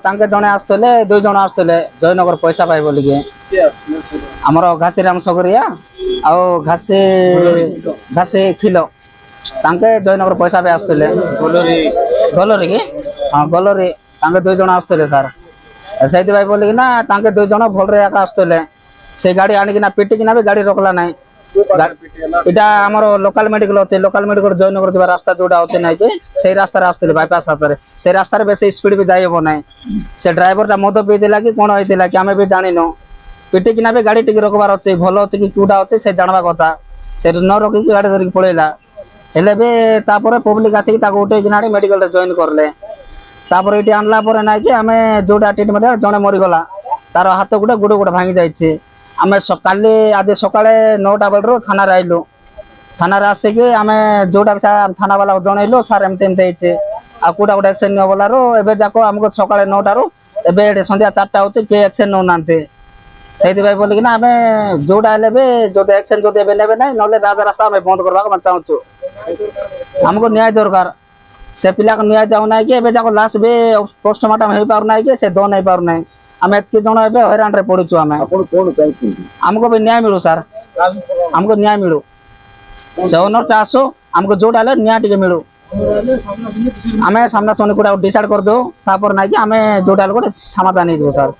ତାଙ୍କେ ଜଣେ ଆସୁଥିଲେ, 2 ଜଣ ଆସୁଥିଲେ ଜୟନଗର ପଇସା ପାଇ ବୋଲିକି। ଆମର ଘାସିରାମ ସଗରିଆ ଆଉ ଘାସି ଖିଲ ତାଙ୍କେ ଜୟନଗର ପଇସା ପାଇ ଆସୁଥିଲେ। ଗଲରେ କି? ହଁ ଗଲରେ ତାଙ୍କେ 2 ଜଣ ଆସୁଥିଲେ ସାର୍। ସେଇଥିପାଇଁ ବୋଲିକି ନା ତାଙ୍କେ 2 ଜଣ ଭଲରେ ଏକା ଆସୁଥିଲେ। ସେ ଗାଡ଼ି ଆଣିକିନା ପିଟିକିନା ବି ଗାଡ଼ି ରଖିଲା ନାହିଁ। ଏଇଟା ଆମର ଲୋକାଲ ମେଡିକାଲ ଅଛି। ଲୋକାଲ ମେଡିକାଲ ଜୟନଗର ଯିବା ରାସ୍ତା ଯୋଉଟା ଅଛି ନାଇଁ କି, ସେଇ ରାସ୍ତାରେ ଆସୁଥିଲେ ବାଇପାସ ରାସ୍ତାରେ। ସେଇ ରାସ୍ତାରେ ବେଶୀ ସ୍ପିଡ ବି ଯାଇ ହବ ନାହିଁ। ସେ ଡ୍ରାଇଭରଟା ମଦ ପିଇଥିଲା କି କଣ ହେଇଥିଲା କି ଆମେ ବି ଜାଣିନୁ। ପିଟିକିନା ବି ଗାଡ଼ି ଟିକେ ରଖିବାର ଅଛି, ଭଲ ଅଛି କି କୋଉଟା ଅଛି ସେ ଜାଣିବା କଥା। ସେ ନ ରଖିକି ଗାଡ଼ି ଧରିକି ପଳେଇଲା। ହେଲେ ବି ତାପରେ ପବ୍ଲିକ ଆସିକି ତାକୁ ଉଠେଇକିନା ଆଣି ମେଡିକାଲରେ ଜଏନ୍ କଲେ। ତାପରେ ଏଠି ଆଣିଲା ପରେ ନାଇଁ କି ଆମେ ଯୋଉଟା ଟ୍ରିଟମେଣ୍ଟ ଜଣେ ମରିଗଲା, ତାର ହାତ ଗୋଡ଼ ଗୋଟେ ଭାଙ୍ଗି ଯାଇଛି। ଆମେ କାଲି ଆଜି ସକାଳେ 9ଟା ବେଳରୁ ଥାନାରେ ଆଇଲୁ। ଥାନାରେ ଆସିକି ଆମେ ଯୋଉଟା ଥାନା ବାଲାକୁ ଜଣେଇଲୁ, ସାର୍ ଏମିତି ଏମିତି ହେଇଛି ଆଉ କୋଉଟା ଗୋଟେ ଆକ୍ସନ ନିଅ ବୋଲାରୁ ଏବେ ଯାକ ଆମକୁ ସକାଳେ 9ଟାରୁ ଏବେ ସନ୍ଧ୍ୟା 4ଟା ହଉଛି କିଏ ଆକ୍ସନ ନେଉନାହାନ୍ତି। ସେଇଥିପାଇଁ ବୋଲିକିନା ଆମେ ଯୋଉଟା ହେଲେ ବି ଯଦି ଆକ୍ସନ ଯଦି ଏବେ ନେବେ ନାହିଁ, ନହେଲେ ରାଜରାସ୍ତା ଆମେ ବନ୍ଦ କରିବାକୁ ଆମେ ଚାହୁଁଛୁ। ଆମକୁ ନ୍ୟାୟ ଦରକାର। ସେ ପିଲାକୁ ନ୍ୟାୟ ଯାଉନାହିଁ କି ଏବେ ଯାକ ଲାଷ୍ଟ ବି ପୋଷ୍ଟମର୍ଟମ ହେଇପାରୁନାହିଁ କି ସେ ଦନ ହେଇପାରୁନାହିଁ। ଆମେ ଏତିକି ଜଣ ଏବେ ହଇରାଣରେ ପଡୁଛୁ। ଆମେ ଆମକୁ ବି ନ୍ୟାୟ ମିଳୁ ସାର୍, ଆମକୁ ନ୍ୟାୟ ମିଳୁ। ସେ ଓନରଟା ଆସୁ, ଆମକୁ ଯୋଉଟା ହେଲେ ନ୍ୟାୟ ଟିକେ ମିଳୁ। ଆମେ ସାମ୍ନା ସାମ୍ନି କୋଉଟା ଡିସାଇଡ୍ କରିଦେଉ, ତାପରେ ନାଇକି ଆମେ ଯୋଉଟା ହେଲେ ଗୋଟେ ସମାଧାନ ହେଇଯିବ ସାର୍।